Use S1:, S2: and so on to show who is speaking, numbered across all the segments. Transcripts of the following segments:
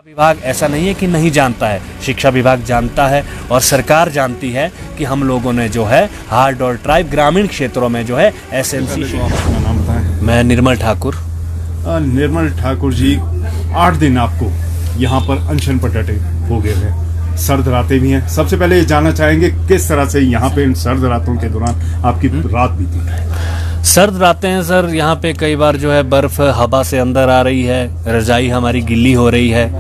S1: विभाग ऐसा नहीं है कि नहीं जानता है, शिक्षा विभाग जानता है और सरकार जानती है कि हम लोगों ने जो है हार्ड और ट्राइब ग्रामीण क्षेत्रों में जो है एसएमसी।
S2: अपना नाम बताएं।
S1: मैं निर्मल ठाकुर।
S2: निर्मल ठाकुर जी, 8 दिन आपको यहाँ पर अनशन पर डटे हो गए हैं, सर्द रातें भी हैं। सबसे पहले ये जानना चाहेंगे किस तरह से यहाँ पे इन सर्द रातों के दौरान आपकी रात बीती।
S1: सर्द रातें हैं सर, यहाँ पे कई बार जो है बर्फ हवा से अंदर आ रही है, रजाई हमारी गिल्ली हो रही है,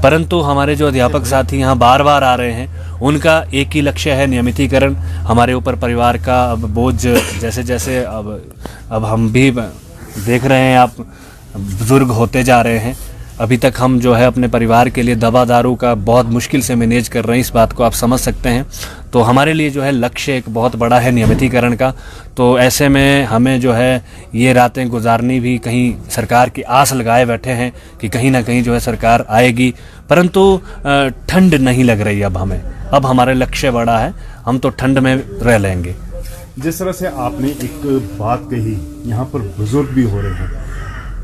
S1: परंतु हमारे जो अध्यापक साथी यहाँ बार बार आ रहे हैं उनका एक ही लक्ष्य है, नियमितीकरण। हमारे ऊपर परिवार का अब बोझ जैसे जैसे अब हम भी देख रहे हैं, आप बुजुर्ग होते जा रहे हैं। अभी तक हम जो है अपने परिवार के लिए दवा दारू का बहुत मुश्किल से मैनेज कर रहे हैं, इस बात को आप समझ सकते हैं। तो हमारे लिए जो है लक्ष्य एक बहुत बड़ा है नियमितीकरण का। तो ऐसे में हमें जो है ये रातें गुजारनी भी, कहीं सरकार की आस लगाए बैठे हैं कि कहीं ना कहीं जो है सरकार आएगी, परंतु ठंड नहीं लग रही अब हमें। अब हमारा लक्ष्य बड़ा है, हम तो ठंड में रह लेंगे।
S2: जिस तरह से आपने एक बात कही, यहाँ पर बुजुर्ग भी हो रहे हैं,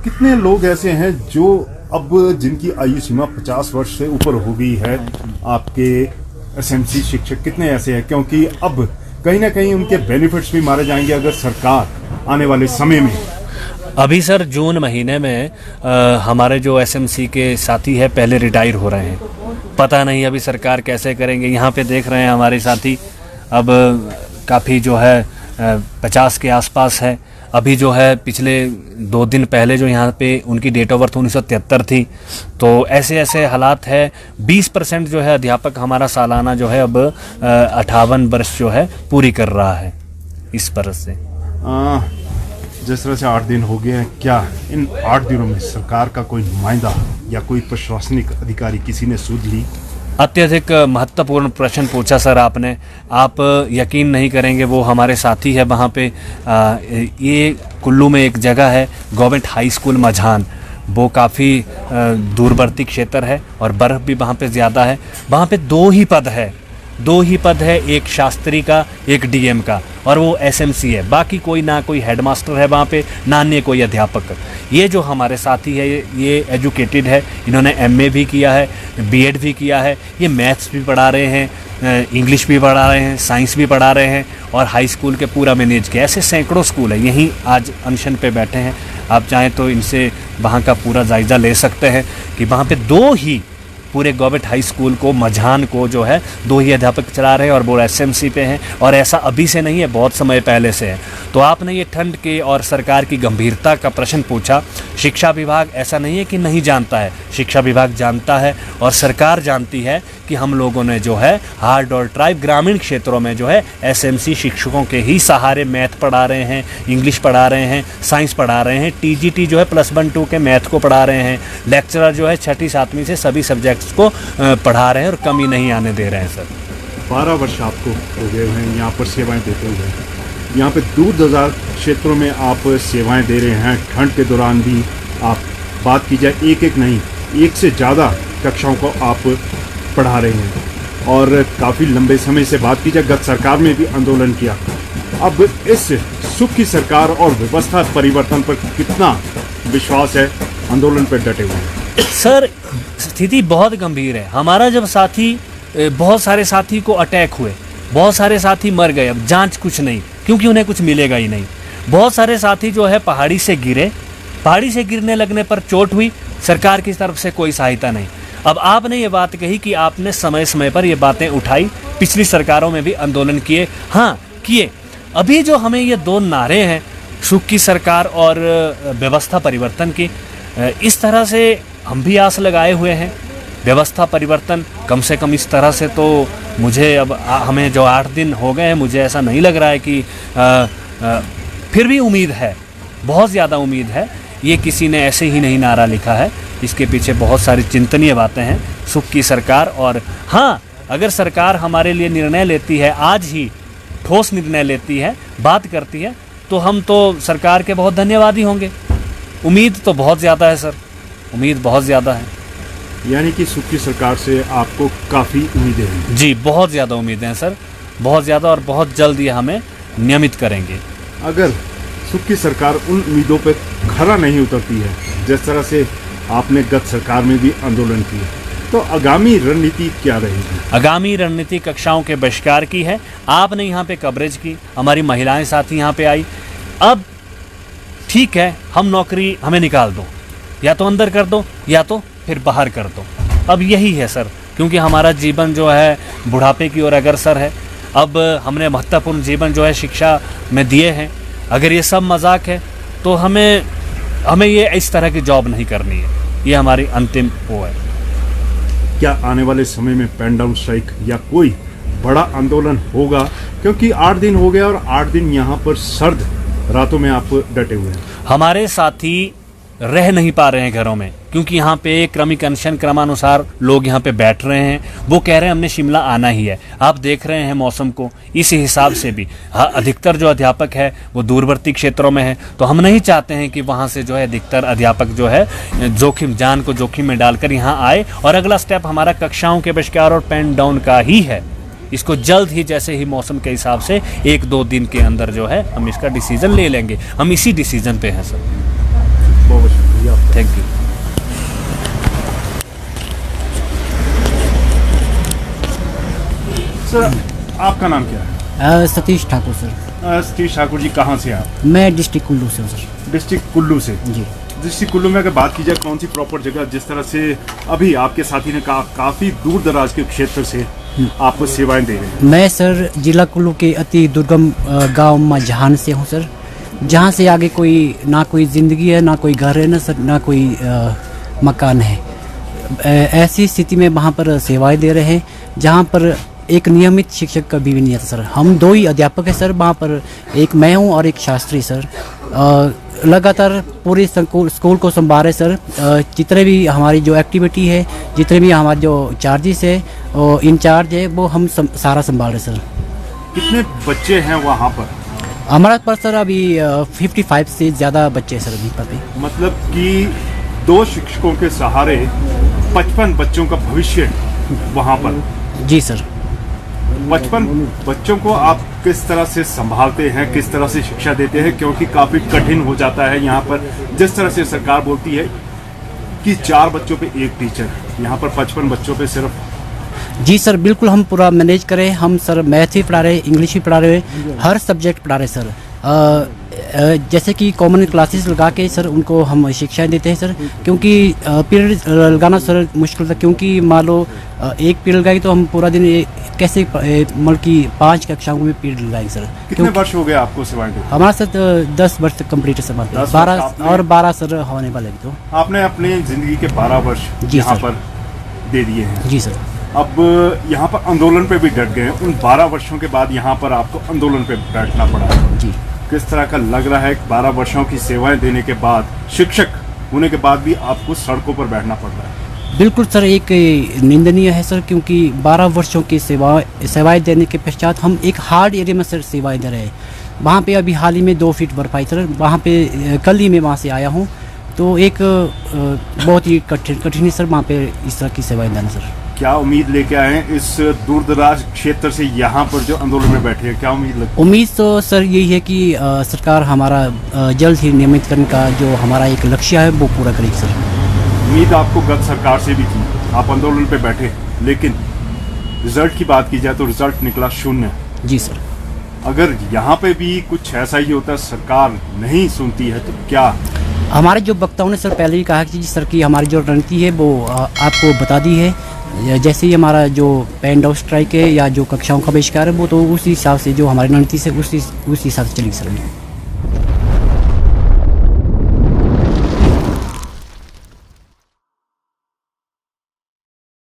S2: कितने लोग ऐसे हैं जो अब जिनकी आयु सीमा 50 वर्ष से ऊपर हो गई है? आपके एसएमसी शिक्षक कितने ऐसे हैं? क्योंकि अब कहीं ना कहीं उनके बेनिफिट्स भी मारे जाएंगे अगर सरकार आने वाले समय में।
S1: अभी सर जून महीने में हमारे जो एसएमसी के साथी है पहले रिटायर हो रहे हैं, पता नहीं अभी सरकार कैसे करेंगे। यहाँ पे देख रहे हैं हमारे साथी अब काफ़ी जो है 50 के आसपास है। अभी जो है पिछले 2 दिन पहले जो यहाँ पे उनकी डेट ऑफ बर्थ 1973 थी। तो ऐसे ऐसे हालात है। 20% जो है अध्यापक हमारा सालाना जो है अब 58 वर्ष जो है पूरी कर रहा है इस बरस से।
S2: जिस तरह से 8 दिन हो गए हैं, क्या इन 8 दिनों में सरकार का कोई नुमाइंदा या कोई प्रशासनिक अधिकारी किसी ने सूद ली?
S1: अत्यधिक महत्वपूर्ण प्रश्न पूछा सर आपने। आप यकीन नहीं करेंगे, वो हमारे साथी है वहाँ पे। ये कुल्लू में एक जगह है गवर्नमेंट हाई स्कूल मझान, वो काफ़ी दूरवर्ती क्षेत्र है और बर्फ़ भी वहाँ पे ज़्यादा है। वहाँ पे 2 ही पद है, एक शास्त्री का, एक डीएम का, और वो एसएमसी है। बाकी कोई ना कोई हेडमास्टर है वहाँ पे, ना अन्य कोई अध्यापक। ये जो हमारे साथी है ये एजुकेटेड है, इन्होंने एमए भी किया है, बीएड भी किया है। ये मैथ्स भी पढ़ा रहे हैं, इंग्लिश भी पढ़ा रहे हैं, साइंस भी पढ़ा रहे हैं और हाई स्कूल के पूरा मैनेज किया। ऐसे सैकड़ों स्कूल है, यहीं आज अनशन पे बैठे हैं। आप चाहें तो इनसे वहाँ का पूरा जायज़ा ले सकते हैं कि वहाँ पे 2 ही पूरे गवर्नमेंट हाई स्कूल को, मझान को जो है 2 ही अध्यापक चला रहे हैं और वो एसएमसी पे हैं। और ऐसा अभी से नहीं है, बहुत समय पहले से है। तो आपने ये ठंड के और सरकार की गंभीरता का प्रश्न पूछा। शिक्षा विभाग ऐसा नहीं है कि नहीं जानता है, शिक्षा विभाग जानता है और सरकार जानती है कि हम लोगों ने जो है हार्ड और ट्राइब ग्रामीण क्षेत्रों में जो है एसएमसी शिक्षकों के ही सहारे मैथ पढ़ा रहे हैं, इंग्लिश पढ़ा रहे हैं, साइंस पढ़ा रहे हैं, टीजीटी जो है +1 2 के मैथ को पढ़ा रहे हैं, लेक्चरर जो है 6ठी 7वीं से सभी सब्जेक्ट्स को पढ़ा रहे हैं और कमी नहीं आने दे रहे हैं सर।
S2: 12 वर्ष आपको हो गए हैं यहाँ पर सेवाएं देते हुए। यहाँ पे दूर दराज क्षेत्रों में आप सेवाएं दे रहे हैं। ठंड के दौरान भी आप बात की जाए, एक नहीं, 1 से ज़्यादा कक्षाओं को आप पढ़ा रहे हैं और काफ़ी लंबे समय से बात की जाए, गत सरकार में भी आंदोलन किया। अब इस सुख की सरकार और व्यवस्था परिवर्तन पर कितना विश्वास है? आंदोलन पर डटे हुए हैं
S1: सर। स्थिति बहुत गंभीर है। हमारा जब साथी, बहुत सारे साथी को अटैक हुए, बहुत सारे साथी मर गए। अब जांच कुछ नहीं, क्योंकि उन्हें कुछ मिलेगा ही नहीं। बहुत सारे साथी जो है पहाड़ी से गिरे, पहाड़ी से गिरने लगने पर चोट हुई, सरकार की तरफ से कोई सहायता नहीं। अब आपने ये बात कही कि आपने समय समय पर ये बातें उठाई, पिछली सरकारों में भी आंदोलन किए। हाँ किए। अभी जो हमें ये 2 नारे हैं, सुख की सरकार और व्यवस्था परिवर्तन की, इस तरह से हम भी आस लगाए हुए हैं। व्यवस्था परिवर्तन कम से कम इस तरह से तो मुझे अब हमें जो 8 दिन हो गए हैं, मुझे ऐसा नहीं लग रहा है कि फिर भी उम्मीद है, बहुत ज़्यादा उम्मीद है। ये किसी ने ऐसे ही नहीं नारा लिखा है, इसके पीछे बहुत सारी चिंतनीय बातें हैं। सुख की सरकार, और हाँ, अगर सरकार हमारे लिए निर्णय लेती है, आज ही ठोस निर्णय लेती है, बात करती है, तो हम तो सरकार के बहुत धन्यवादी होंगे। उम्मीद तो बहुत ज़्यादा है सर, उम्मीद बहुत ज़्यादा है।
S2: यानी कि सुख की सरकार से आपको काफ़ी उम्मीदें हैं? जी,
S1: बहुत ज़्यादा उम्मीदें हैं सर, बहुत ज़्यादा, और बहुत जल्द ये हमें नियमित करेंगे।
S2: अगर सुख की सरकार उन उम्मीदों पर खरा नहीं उतरती है, जिस तरह से आपने गत सरकार में भी आंदोलन किया, तो आगामी रणनीति क्या रहेगी?
S1: आगामी रणनीति कक्षाओं के बहिष्कार की है। आपने यहाँ पे कवरेज की, हमारी महिलाएं साथी यहाँ पे आई। अब ठीक है, हम नौकरी हमें निकाल दो, या तो अंदर कर दो या तो फिर बाहर कर दो। अब यही है सर, क्योंकि हमारा जीवन जो है बुढ़ापे की ओर अग्रसर है। अब हमने महत्वपूर्ण जीवन जो है शिक्षा में दिए हैं। अगर ये सब मजाक है तो हमें ये इस तरह की जॉब नहीं करनी है। ये हमारी अंतिम वो है।
S2: क्या आने वाले समय में पेन डाउन स्ट्राइक या कोई बड़ा आंदोलन होगा? क्योंकि 8 दिन हो गया और 8 दिन यहाँ पर सर्द रातों में आप डटे हुए हैं।
S1: हमारे साथी रह नहीं पा रहे हैं घरों में, क्योंकि यहाँ पे क्रमिक अनशन क्रमानुसार लोग यहाँ पे बैठ रहे हैं। वो कह रहे हैं हमने शिमला आना ही है। आप देख रहे हैं मौसम को, इस हिसाब से भी अधिकतर जो अध्यापक है वो दूरवर्ती क्षेत्रों में है। तो हम नहीं चाहते हैं कि वहाँ से जो है अधिकतर अध्यापक जो है जान को जोखिम में डालकर यहाँ आए। और अगला स्टेप हमारा कक्षाओं के बहिष्कार और पेन डाउन का ही है। इसको जल्द ही, जैसे ही मौसम के हिसाब से 1-2 दिन के अंदर जो है हम इसका डिसीजन ले लेंगे। हम इसी डिसीजन पे हैं सर।
S2: बहुत शुक्रिया।
S1: Thank you.
S2: सर, आपका नाम क्या है?
S3: सतीश ठाकुर सर।
S2: सतीश ठाकुर जी, कहाँ से आप?
S3: मैं डिस्ट्रिक्ट कुल्लू से हूँ सर।
S2: डिस्ट्रिक्ट कुल्लू से?
S3: जी।
S2: डिस्ट्रिक्ट कुल्लू में अगर बात की जाए, कौन सी प्रॉपर जगह, जिस तरह से अभी आपके साथी ने कहा काफ़ी दूर दराज के क्षेत्र से आप सेवाएं दे रहे हैं?
S3: मैं सर जिला कुल्लू के अति दुर्गम गांव मझान से हूँ सर, जहाँ से आगे ना कोई ज़िंदगी है, ना कोई घर है, ना सर ना कोई मकान है। ऐसी स्थिति में वहाँ पर सेवाएं दे रहे हैं, जहाँ पर एक नियमित शिक्षक कभी भी नहीं आता सर। हम 2 ही अध्यापक हैं सर वहाँ पर, एक मैं हूँ और एक शास्त्री सर। लगातार पूरे स्कूल को संभाले सर। जितने भी हमारी जो एक्टिविटी है, जितने भी हमारे जो चार्जेस है और इंचार्ज है, वो हम सारा संभाल रहे सर।
S2: कितने बच्चे हैं वहाँ पर?
S3: हमारे पास सर अभी 55 से ज़्यादा बच्चे हैं सर अभी पर।
S2: मतलब कि 2 शिक्षकों के सहारे 55 बच्चों का भविष्य वहाँ पर?
S3: जी सर।
S2: 55 बच्चों को आप किस तरह से संभालते हैं, किस तरह से शिक्षा देते हैं? क्योंकि काफ़ी कठिन हो जाता है यहाँ पर। जिस तरह से सरकार बोलती है कि 4 बच्चों पे 1 टीचर, यहाँ पर 55 बच्चों पे सिर्फ।
S3: जी सर, बिल्कुल हम पूरा मैनेज करें। हम सर मैथ भी पढ़ा रहे, इंग्लिश भी पढ़ा रहे, हर सब्जेक्ट पढ़ा रहे सर। जैसे कि कॉमन क्लासेस लगा के सर उनको हम शिक्षाएं देते हैं सर, क्योंकि पीरियड लगाना सर मुश्किल था। क्योंकि मान लो एक पीरियड लगाई तो हम पूरा दिन कैसे मतलब कि 5 कक्षाओं में पीरियड लगाएंगे सर।
S2: कितने वर्ष हो गए आपको सेवाएं देते?
S3: हमारा सर 10 वर्ष तक कम्प्लीट है सर। 12 सर होने वाले। तो
S2: आपने अपने ज़िंदगी के 12 वर्ष यहाँ पर दे दिए हैं।
S3: जी सर।
S2: अब यहाँ पर आंदोलन पे भी डट गए। उन 12 वर्षों के बाद यहाँ पर आपको आंदोलन पे बैठना पड़ा।
S3: जी।
S2: किस तरह का लग रहा है? 12 वर्षों की सेवाएं देने के बाद, शिक्षक होने के बाद भी आपको सड़कों पर बैठना पड़ रहा है।
S3: बिल्कुल सर, एक निंदनीय है सर, क्योंकि 12 वर्षों की सेवाएं देने के पश्चात हम एक हार्ड एरिया में सर सेवाएं दे रहे हैं। वहाँ पे अभी हाल ही में 2 फीट बर्फ आई सर। वहाँ पे कल ही मैं वहाँ से आया हूँ। तो एक बहुत ही कठिन है सर वहाँ पे इस तरह की सेवाएं देना सर।
S2: क्या उम्मीद लेके आए हैं इस दूर दराज क्षेत्र से यहाँ पर जो आंदोलन में बैठे हैं? क्या उम्मीद लगती है?
S3: उम्मीद तो सर यही है कि सरकार हमारा जल्द ही नियमित करने का जो हमारा एक लक्ष्य है वो पूरा करेगी सर।
S2: उम्मीद आपको गत सरकार से भी थी, आप आंदोलन पे बैठे, लेकिन रिजल्ट की बात की जाए तो रिजल्ट निकला 0।
S3: जी सर।
S2: अगर यहाँ पे भी कुछ ऐसा ही होता, सरकार नहीं सुनती है, तो क्या?
S3: हमारे जो वक्ताओं ने सर पहले ही कहा कि सर की हमारी जो रणनीति है वो आपको बता दी है। जैसे ही हमारा जो पेन डाउन स्ट्राइक है या जो कक्षाओं का बहिष्कार है, वो तो उसी हिसाब से जो हमारी रणनीति से उसी हिसाब से चलेगी सर।